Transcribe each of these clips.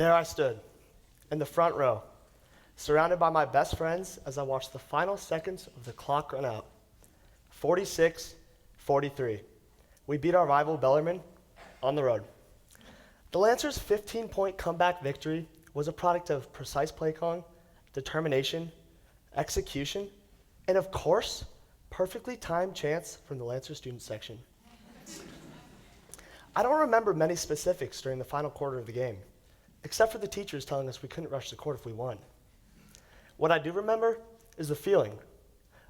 There I stood, in the front row, surrounded by my best friends as I watched the final seconds of the clock run out. 46-43. We beat our rival Bellarmine on the road. The Lancers' 15-point comeback victory was a product of precise play calling, determination, execution, and of course, perfectly timed chants from the Lancer student section. I don't remember many specifics during the final quarter of the game, except for the teachers telling us we couldn't rush the court if we won. What I do remember is the feeling,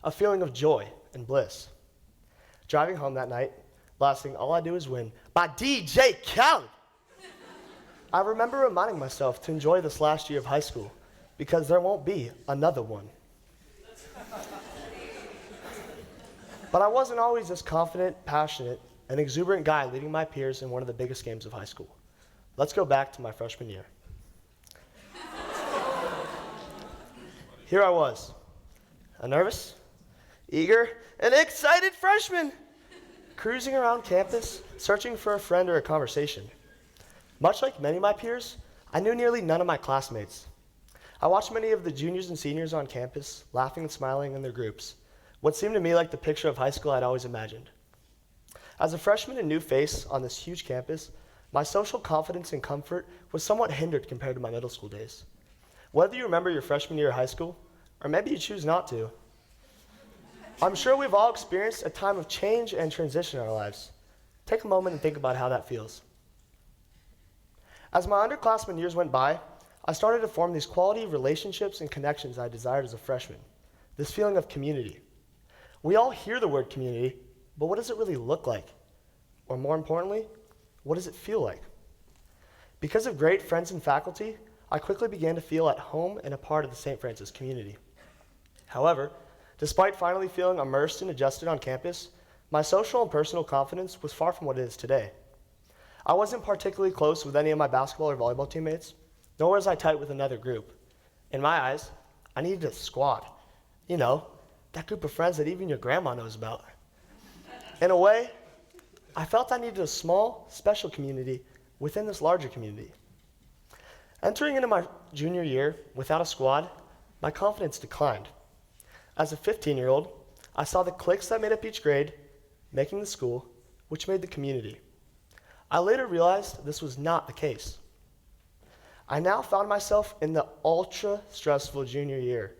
a feeling of joy and bliss. Driving home that night, blasting All I Do Is Win by DJ Khaled. I remember reminding myself to enjoy this last year of high school because there won't be another one. But I wasn't always this confident, passionate, and exuberant guy leading my peers in one of the biggest games of high school. Let's go back to my freshman year. Here I was, a nervous, eager, and excited freshman, cruising around campus, searching for a friend or a conversation. Much like many of my peers, I knew nearly none of my classmates. I watched many of the juniors and seniors on campus, laughing and smiling in their groups, what seemed to me like the picture of high school I'd always imagined. As a freshman and new face on this huge campus, my social confidence and comfort was somewhat hindered compared to my middle school days. Whether you remember your freshman year of high school, or maybe you choose not to, I'm sure we've all experienced a time of change and transition in our lives. Take a moment and think about how that feels. As my underclassmen years went by, I started to form these quality relationships and connections I desired as a freshman, this feeling of community. We all hear the word community, but what does it really look like? Or more importantly, what does it feel like? Because of great friends and faculty, I quickly began to feel at home and a part of the St. Francis community. However, despite finally feeling immersed and adjusted on campus, my social and personal confidence was far from what it is today. I wasn't particularly close with any of my basketball or volleyball teammates, nor was I tight with another group. In my eyes, I needed a squad. You know, that group of friends that even your grandma knows about. In a way, I felt I needed a small, special community within this larger community. Entering into my junior year without a squad, my confidence declined. As a 15-year-old, I saw the cliques that made up each grade, making the school, which made the community. I later realized this was not the case. I now found myself in the ultra-stressful junior year,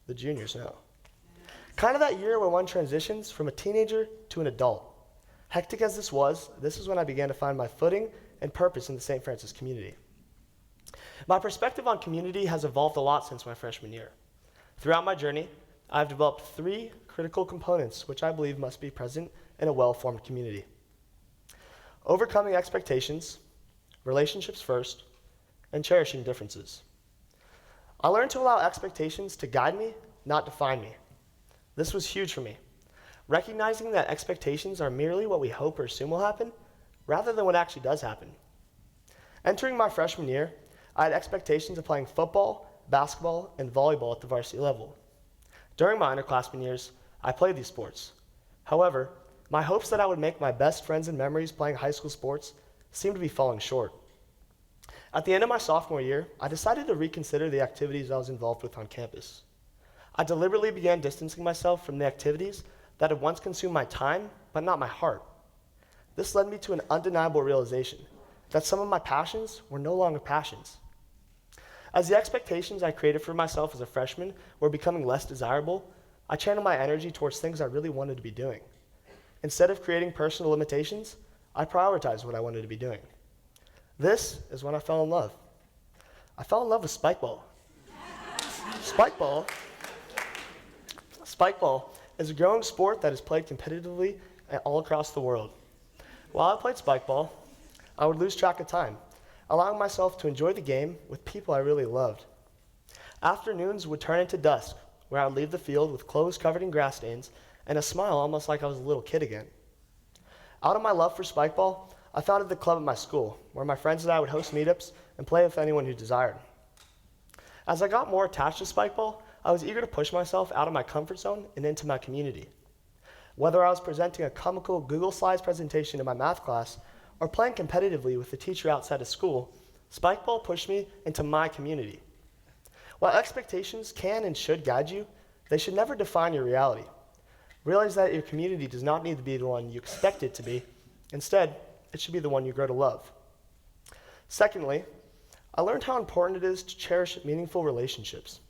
the juniors now. Kind of that year where one transitions from a teenager to an adult. Hectic as this is when I began to find my footing and purpose in the St. Francis community. My perspective on community has evolved a lot since my freshman year. Throughout my journey, I've developed 3 critical components which I believe must be present in a well-formed community. Overcoming expectations, relationships first, and cherishing differences. I learned to allow expectations to guide me, not define me. This was huge for me. Recognizing that expectations are merely what we hope or assume will happen, rather than what actually does happen. Entering my freshman year, I had expectations of playing football, basketball, and volleyball at the varsity level. During my underclassmen years, I played these sports. However, my hopes that I would make my best friends and memories playing high school sports seemed to be falling short. At the end of my sophomore year, I decided to reconsider the activities I was involved with on campus. I deliberately began distancing myself from the activities that had once consumed my time, but not my heart. This led me to an undeniable realization that some of my passions were no longer passions. As the expectations I created for myself as a freshman were becoming less desirable, I channeled my energy towards things I really wanted to be doing. Instead of creating personal limitations, I prioritized what I wanted to be doing. This is when I fell in love. I fell in love with spikeball. Spikeball is a growing sport that is played competitively all across the world. While I played spikeball, I would lose track of time, allowing myself to enjoy the game with people I really loved. Afternoons would turn into dusk, where I would leave the field with clothes covered in grass stains and a smile almost like I was a little kid again. Out of my love for spikeball, I founded the club at my school, where my friends and I would host meetups and play with anyone who desired. As I got more attached to spikeball, I was eager to push myself out of my comfort zone and into my community. Whether I was presenting a comical Google Slides presentation in my math class or playing competitively with the teacher outside of school, Spike ball pushed me into my community. While expectations can and should guide you, they should never define your reality. Realize that your community does not need to be the one you expect it to be. Instead, it should be the one you grow to love. Secondly, I learned how important it is to cherish meaningful relationships.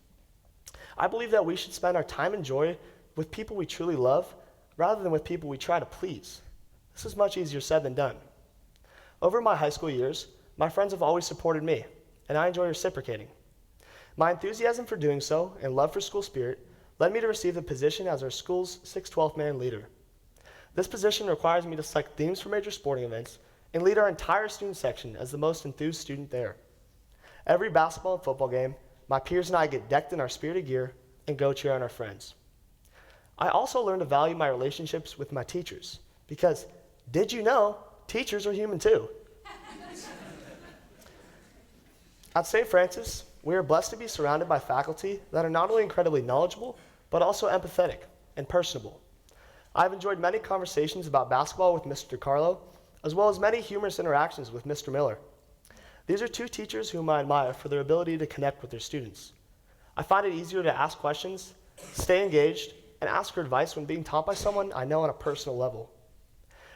I believe that we should spend our time and joy with people we truly love rather than with people we try to please. This is much easier said than done. Over my high school years, my friends have always supported me, and I enjoy reciprocating. My enthusiasm for doing so and love for school spirit led me to receive the position as our school's 612th man leader. This position requires me to select themes for major sporting events and lead our entire student section as the most enthused student there. Every basketball and football game, my peers and I get decked in our spirited gear and go cheer on our friends. I also learned to value my relationships with my teachers because, did you know, teachers are human too? At St. Francis, we are blessed to be surrounded by faculty that are not only incredibly knowledgeable, but also empathetic and personable. I've enjoyed many conversations about basketball with Mr. Carlo, as well as many humorous interactions with Mr. Miller. These are two teachers whom I admire for their ability to connect with their students. I find it easier to ask questions, stay engaged, and ask for advice when being taught by someone I know on a personal level.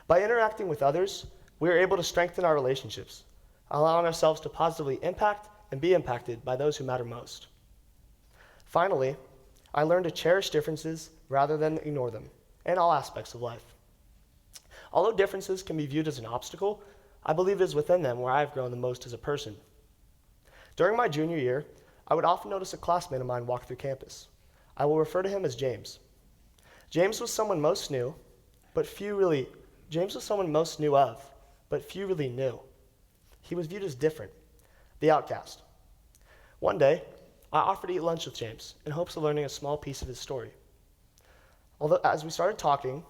By interacting with others, we are able to strengthen our relationships, allowing ourselves to positively impact and be impacted by those who matter most. Finally, I learned to cherish differences rather than ignore them in all aspects of life. Although differences can be viewed as an obstacle, I believe it is within them where I have grown the most as a person. During my junior year, I would often notice a classmate of mine walk through campus. I will refer to him as James. James was someone most knew, but few really knew. He was viewed as different, the outcast. One day, I offered to eat lunch with James in hopes of learning a small piece of his story. Although, as we started talking,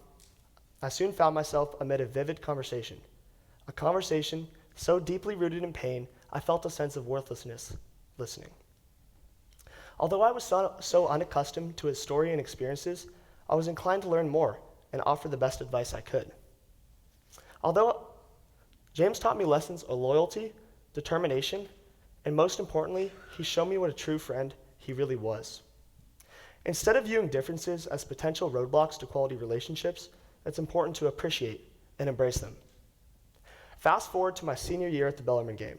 I soon found myself amid a vivid conversation, a conversation so deeply rooted in pain, I felt a sense of worthlessness listening. Although I was so unaccustomed to his story and experiences, I was inclined to learn more and offer the best advice I could. Although James taught me lessons of loyalty, determination, and most importantly, he showed me what a true friend he really was. Instead of viewing differences as potential roadblocks to quality relationships, it's important to appreciate and embrace them. Fast forward to my senior year at the Bellarmine game.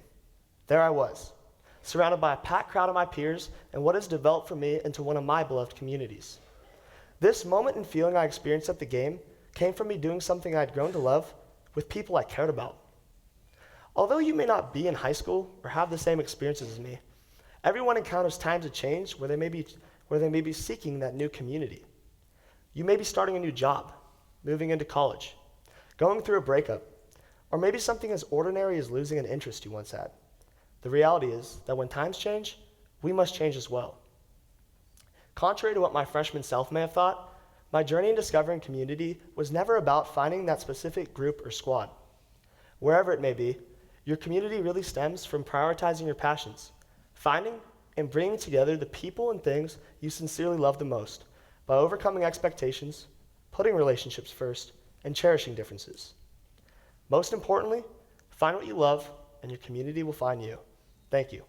There I was, surrounded by a packed crowd of my peers and what has developed for me into one of my beloved communities. This moment and feeling I experienced at the game came from me doing something I'd grown to love with people I cared about. Although you may not be in high school or have the same experiences as me, everyone encounters times of change where they may be seeking that new community. You may be starting a new job, moving into college, going through a breakup, or maybe something as ordinary as losing an interest you once had. The reality is that when times change, we must change as well. Contrary to what my freshman self may have thought, my journey in discovering community was never about finding that specific group or squad. Wherever it may be, your community really stems from prioritizing your passions, finding and bringing together the people and things you sincerely love the most by overcoming expectations, putting relationships first, and cherishing differences. Most importantly, find what you love, and your community will find you. Thank you.